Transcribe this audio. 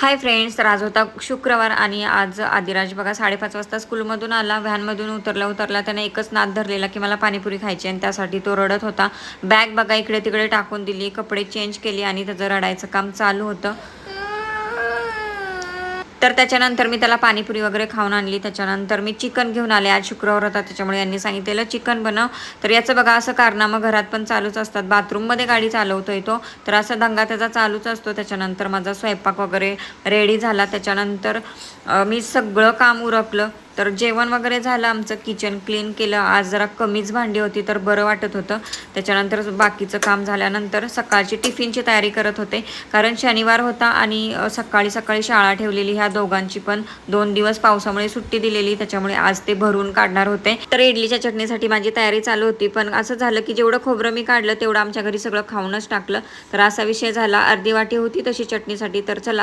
Hi friends, तर आज होता शुक्रवार आणि आज आदिराज बघा 5:30 वाजता स्कूलमधून आला. व्हॅनमधून उतरला त्याने एकच नाद धरलेला की मला पाणीपुरी खायची आणि त्यासाठी तो रडत होता. बॅग बघा इकडे तिकडे टाकून दिली, कपडे चेंज केले आणि त्याचं रडायचं काम चालू होतं. तर त्याच्यानंतर मी त्याला पाणीपुरी वगैरे खाऊन आणली. त्याच्यानंतर मी चिकन घेऊन आले. आज शुक्रवार होता त्याच्यामुळे यांनी सांगितलेलं चिकन बनव. तर याचं बघा असं कारनामं घरात पण चालूच असतात. बाथरूममध्ये गाडी चालवतोय तो, तर असा दंगा त्याचा चालूच असतो. त्याच्यानंतर माझा स्वयंपाक वगैरे रेडी झाला. त्याच्यानंतर मी सगळं काम उरकलं. तर जेवण वगैरे झालं, आमचं किचन क्लीन केलं. आज जरा कमीच भांडी होती तर बरं वाटत होतं. त्याच्यानंतर बाकीचं काम झाल्यानंतर सकाळची टिफिनची तयारी करत होते, कारण शनिवार होता आणि सकाळी सकाळी शाळा ठेवलेली. ह्या दोघांची पण 2 दिवस पावसामुळे सुट्टी दिलेली, त्याच्यामुळे आज ते भरून काढणार होते. तर इडलीच्या चटणीसाठी माझी तयारी चालू होती, पण असं झालं की जेवढं खोबरं मी काढलं तेवढं आमच्या घरी सगळं खाऊनच टाकलं. तर असा विषय झाला. अर्धी वाटी होती तशी चटणीसाठी. तर चला